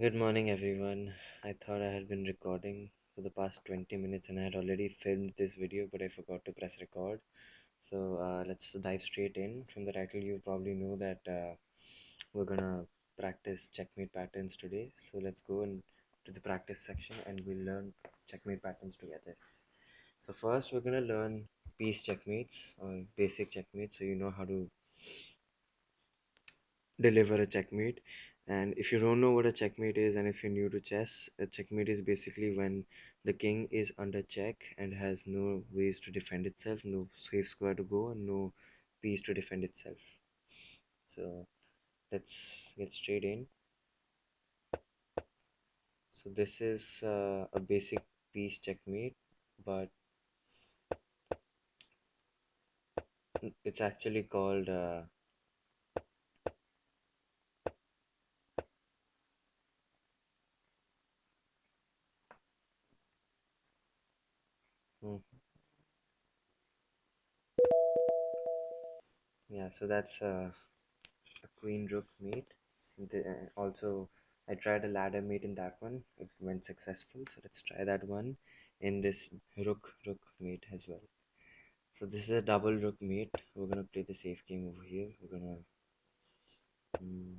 Good morning, everyone. I thought I had been recording for the past 20 minutes and I had already filmed this video, but I forgot to press record. So let's dive straight in. From the title, you probably know that we're gonna practice checkmate patterns today. So let's go and to the practice section and we'll learn checkmate patterns together. So first, we're gonna learn piece checkmates or basic checkmates, so you know how to deliver a checkmate. And if you don't know what a checkmate is, and if you're new to chess, a checkmate is basically when the king is under check and has no ways to defend itself, no safe square to go, and no piece to defend itself. So let's get straight in. So this is a basic piece checkmate, but it's actually called hmm, yeah, so that's a queen rook mate. Also, I tried a ladder mate in that one. It went successful. So let's try that one in this rook mate as well. So this is a double rook mate. We're gonna play the safe game over here. We're gonna mm,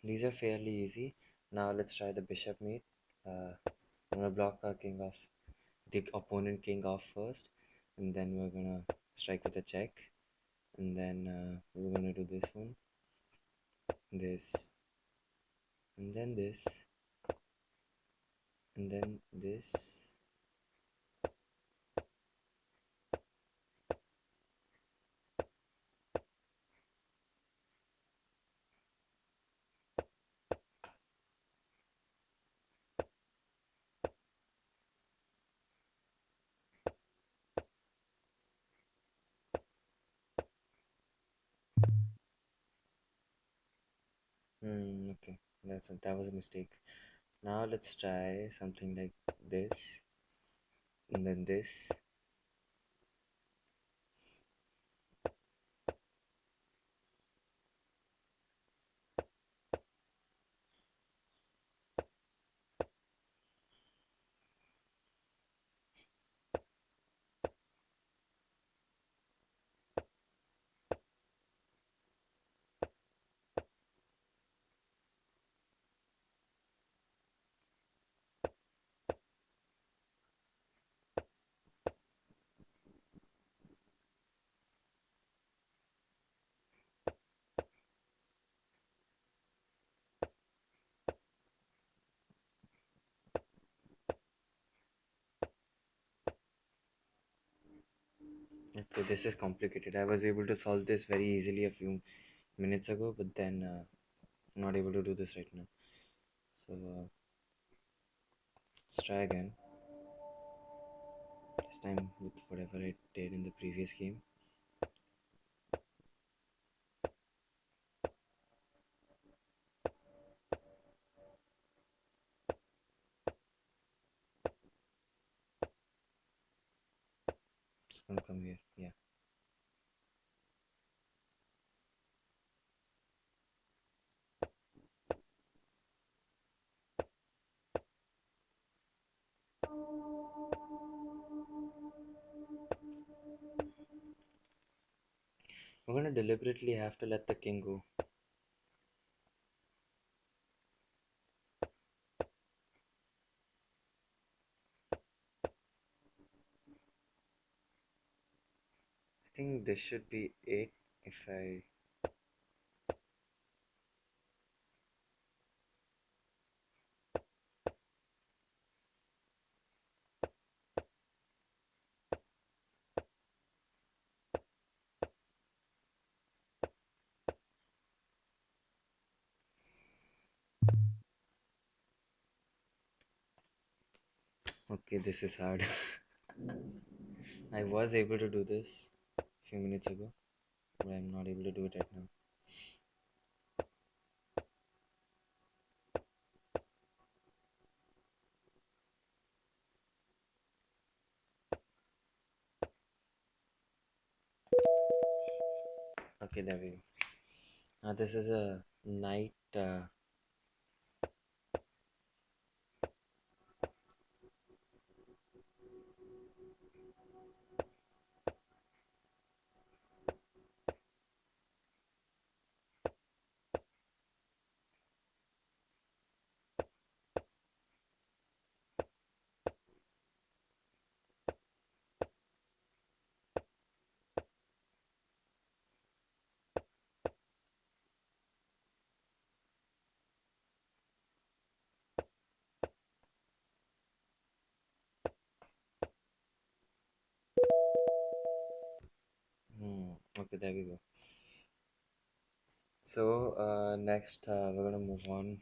these are fairly easy. Now let's try the bishop mate. I'm gonna block our king off, the opponent king off first, and then we're gonna strike with a check, and then we're gonna do this one, this, and then this, and then this. Okay, that was a mistake. Now let's try something like this, and then this. Okay, this is complicated. I was able to solve this very easily a few minutes ago, but then I'm not able to do this right now. So let's try again. This time with whatever I did in the previous game. It's gonna come here. Yeah. We're gonna deliberately have to let the king go. I think this should be 8 if I. Okay, this is hard. I was able to do this a few minutes ago, but I'm not able to do it right now. Okay, there we go. Now this is a knight. Okay, there we go. So next we're gonna move on.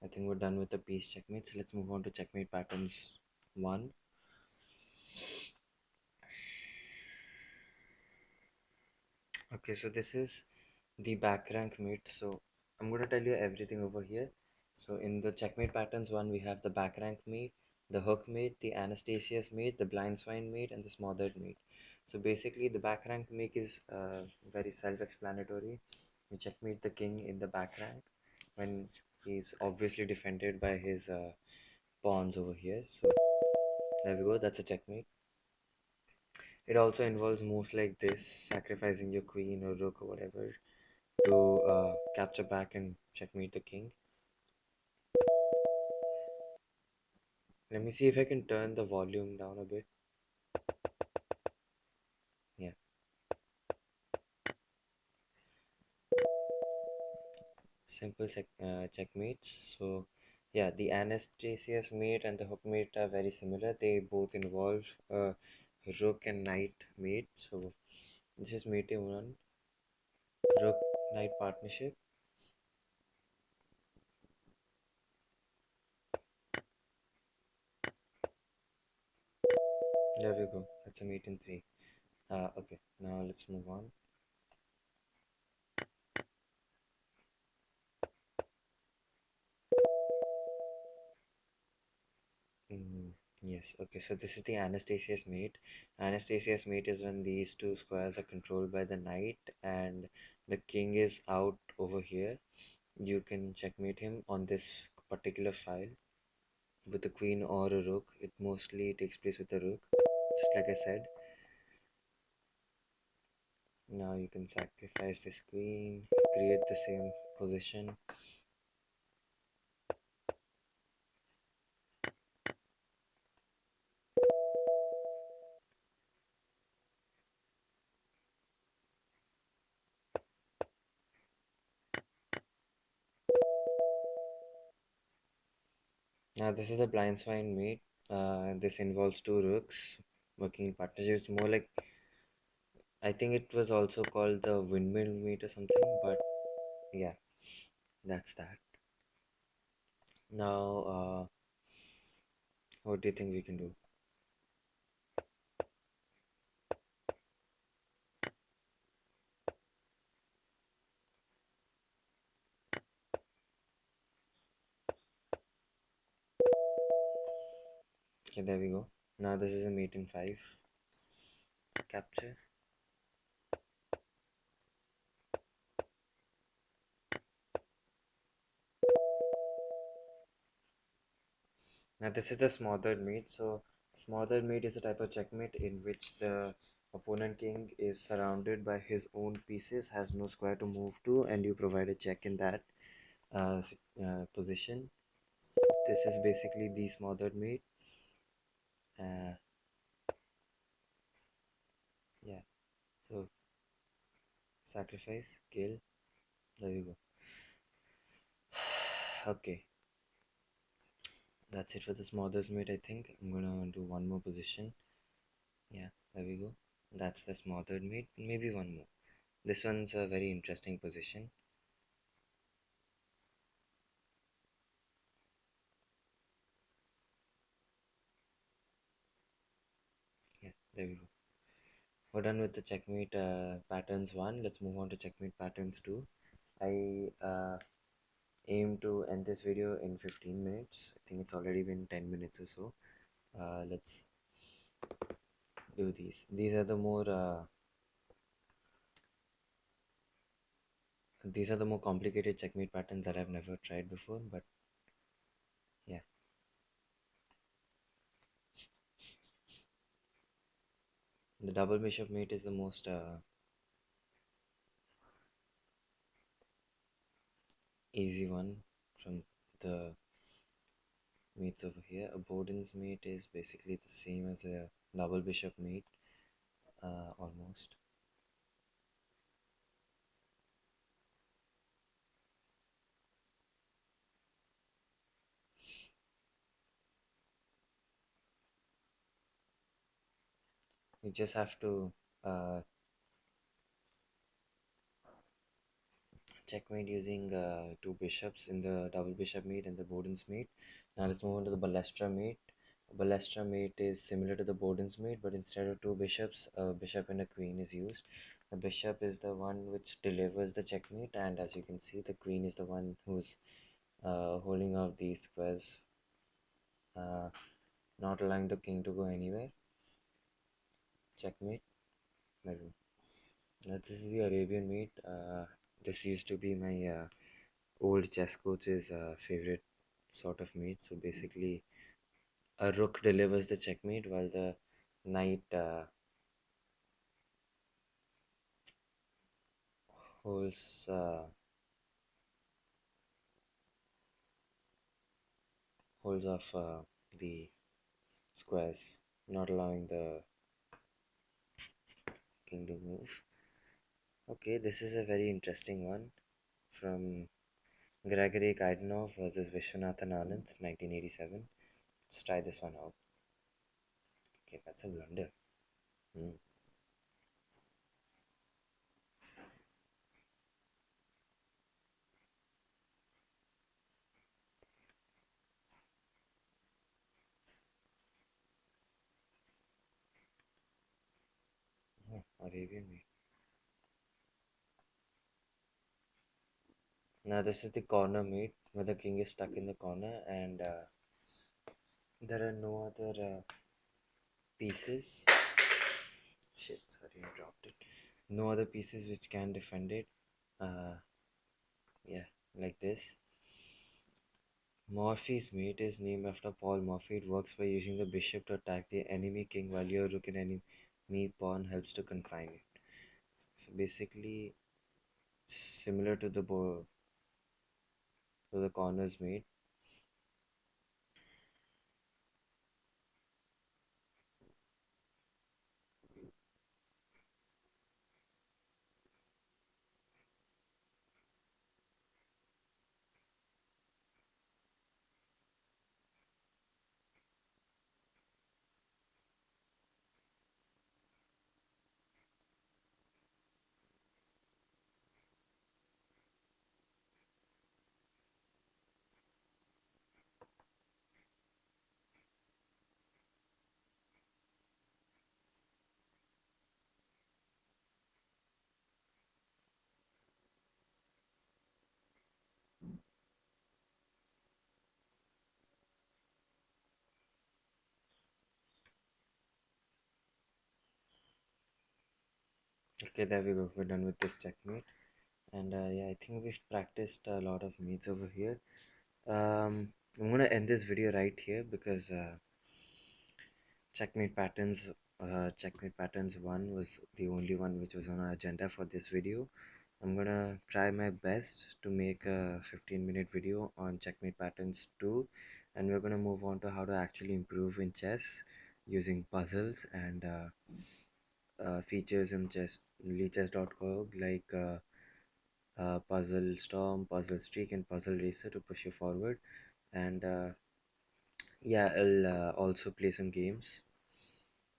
I think we're done with the piece checkmates. Let's move on to checkmate patterns one. Okay, so this is the back rank mate. So I'm going to tell you everything over here. So in the checkmate patterns one, we have the back rank mate, the hook mate, the Anastasia's mate, the blind swine mate, and the smothered mate. So basically, the back rank mate is very self-explanatory. You checkmate the king in the back rank when he's obviously defended by his pawns over here. So there we go. That's a checkmate. It also involves moves like this, sacrificing your queen or rook or whatever to capture back and checkmate the king. Let me see if I can turn the volume down a bit. Yeah, simple checkmates. So, yeah, the Anastasia's mate and the hook mate are very similar. They both involve rook and knight mate. So, this is mate 1, rook knight partnership. There we go. That's a mate in 3. Okay, now let's move on. Mm, yes, okay, so this is the Anastasia's mate. Anastasia's mate is when these two squares are controlled by the knight and the king is out over here. You can checkmate him on this particular file with a queen or a rook. It mostly takes place with a rook, just like I said. Now you can sacrifice this queen, create the same position. Now this is a blind swine mate. This involves two rooks working in partnership. It's more like, I think it was also called the windmill mate or something, but yeah, that's that. Now, what do you think we can do? Okay, there we go. Now this is a mate in 5 capture. Now this is the smothered mate. So smothered mate is a type of checkmate in which the opponent king is surrounded by his own pieces, has no square to move to, and you provide a check in that position. This is basically the smothered mate. Uh, yeah. So sacrifice, kill. There we go. Okay, that's it for the smothers mate. I think I'm gonna do one more position. Yeah, there we go. That's the smothered mate. Maybe one more. This one's a very interesting position. Yeah, there we go. We're done with the checkmate patterns 1. Let's move on to checkmate patterns 2. I aim to end this video in 15 minutes. I think it's already been 10 minutes or so. Let's do these. These are the more These are the more complicated checkmate patterns that I've never tried before, but yeah. The double bishop mate is the most easy one from the mates over here. A Boden's mate is basically the same as a double bishop mate, almost. You just have to uh, checkmate using two bishops in the double bishop mate and the Boden's mate. Now let's move on to the Balestra mate. Balestra mate is similar to the Boden's mate, but instead of two bishops, a bishop and a queen is used. The bishop is the one which delivers the checkmate, and as you can see, the queen is the one who's holding out these squares, uh, not allowing the king to go anywhere. Checkmate. Now, this is the Arabian mate. This used to be my old chess coach's favorite sort of mate. So basically, a rook delivers the checkmate while the knight holds holds off the squares, not allowing the king to move. Okay, this is a very interesting one from Gregory Kaidanov versus Vishwanathan Anand, 1987. Let's try this one out. Okay, that's a blunder. Hmm. Oh, Arabian mate. Now this is the corner mate where the king is stuck in the corner and there are no other pieces. Shit, sorry, I dropped it. No other pieces which can defend it. Uh, yeah, like this. Morphy's mate is named after Paul Morphy. It works by using the bishop to attack the enemy king while your rook and enemy pawn helps to confine it. So basically, similar to the corner's mate. Okay, there we go. We're done with this checkmate. And yeah, I think we've practiced a lot of mates over here. I'm gonna end this video right here because checkmate patterns, checkmate patterns 1 was the only one which was on our agenda for this video. I'm gonna try my best to make a 15-minute video on checkmate patterns 2, and we're gonna move on to how to actually improve in chess using puzzles and features in chess.org like Puzzle Storm, Puzzle Streak, and Puzzle Racer to push you forward. And yeah, I'll also play some games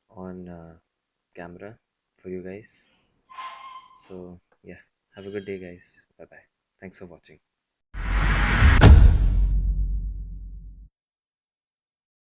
on camera for you guys. So, yeah, have a good day, guys. Bye bye. Thanks for watching.